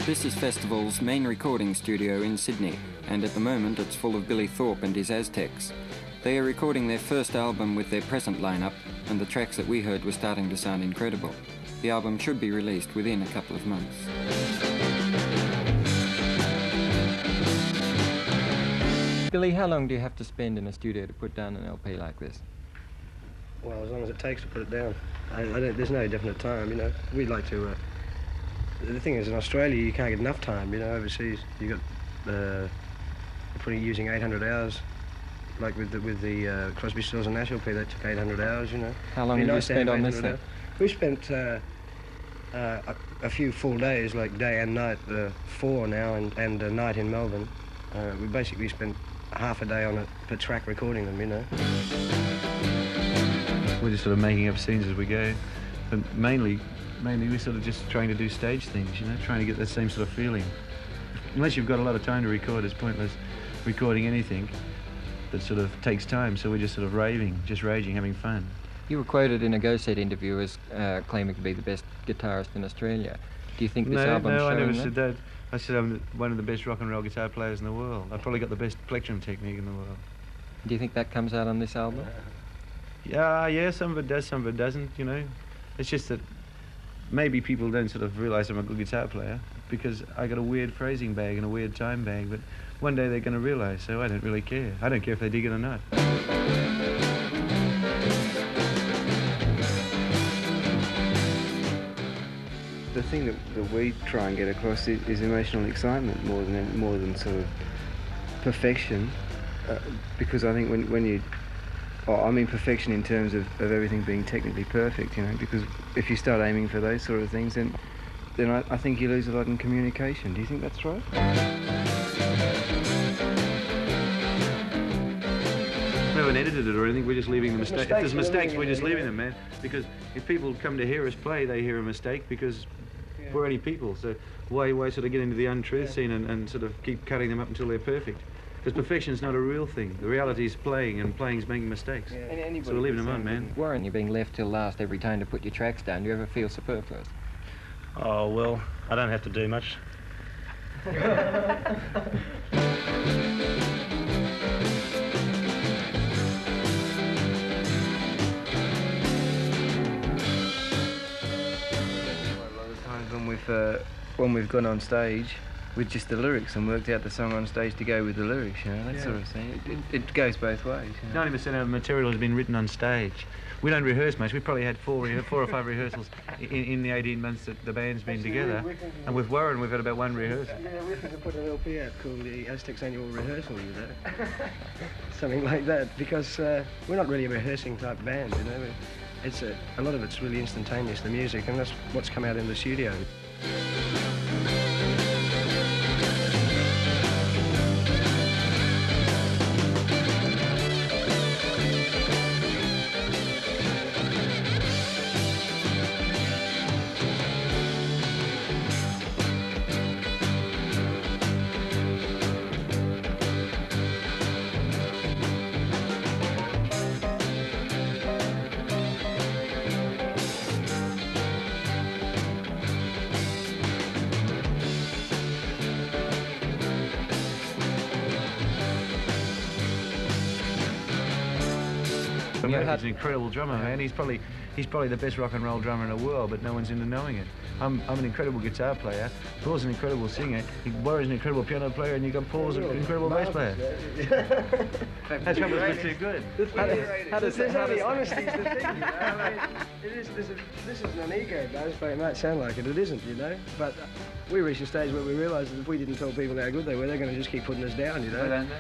This is Festival's main recording studio in Sydney, and at the moment it's full of Billy Thorpe and his Aztecs. They are recording their first album with their present lineup, and the tracks that we heard were starting to sound incredible. The album should be released within a couple of months. Billy, how long do you have to spend in a studio to put down an LP like this? Well, as long as it takes to put it down. There's no definite time, you know. We'd like to... the thing is, in Australia, you can't get enough time, you know. Overseas, you got using 800 hours, like with the Crosby, Stills and Nash LP, that took 800 hours, you know. How long have you spent on this then? We spent a few full days, like day and night, 4 now, and a night in Melbourne. We basically spent half a day on it per track recording them, you know. We're just sort of making up scenes as we go, but mainly we're sort of just trying to do stage things, you know, trying to get that same sort of feeling. Unless you've got a lot of time to record, it's pointless recording anything that sort of takes time, so we're just sort of raving, just raging, having fun. You were quoted in a Go Set interview as claiming to be the best guitarist in Australia. Do you think this album's showing that? No, I never said that. I said I'm one of the best rock and roll guitar players in the world. I've probably got the best plectrum technique in the world. Do you think that comes out on this album? Yeah, some of it does, some of it doesn't, you know. It's just that maybe people don't sort of realise I'm a good guitar player because I got a weird phrasing bag and a weird time bag, but one day they're going to realise, so I don't really care. I don't care if they dig it or not. The thing that we try and get across is emotional excitement more than sort of perfection, because I think when you... I mean perfection in terms of everything being technically perfect, you know, because if you start aiming for those sort of things, then I think you lose a lot in communication. Do you think that's right? We haven't edited it or anything, we're just leaving the mistakes. If there's mistakes, we're just leaving them, man. Because if people come to hear us play, they hear a mistake because we're only people. So why sort of get into the untruth scene and sort of keep cutting them up until they're perfect? Because perfection's not a real thing. The reality is playing, and playing's making mistakes. Yeah. So we're leaving them on, man. Warren, you're being left till last every time to put your tracks down. Do you ever feel superfluous? Oh, well, I don't have to do much. When we've gone on stage with just the lyrics and worked out the song on stage to go with the lyrics, you know, that sort of thing. It goes both ways. You know? 90% of the material has been written on stage. We don't rehearse much. We've probably had 4 or 5 rehearsals in the 18 months that the band's been together. And with Warren, we've had about 1 rehearsal. Yeah, we're going to put an LP out called the Aztecs Annual Rehearsal, you know. Something like that, because we're not really a rehearsing type band, you know. A lot of it's really instantaneous, the music, and that's what's come out in the studio. He's an incredible drummer, man. He's probably the best rock and roll drummer in the world, but no one's into knowing it. I'm an incredible guitar player. Paul's an incredible singer. Warren's an incredible piano player, and you've got Paul's an incredible bass player. That's probably we're too good. Honesty is the thing, you know? I mean, this isn't an ego boast, but it might sound like it. It isn't, you know. But we reached a stage where we realised that if we didn't tell people how good they were, they're going to just keep putting us down, you know. They don't know.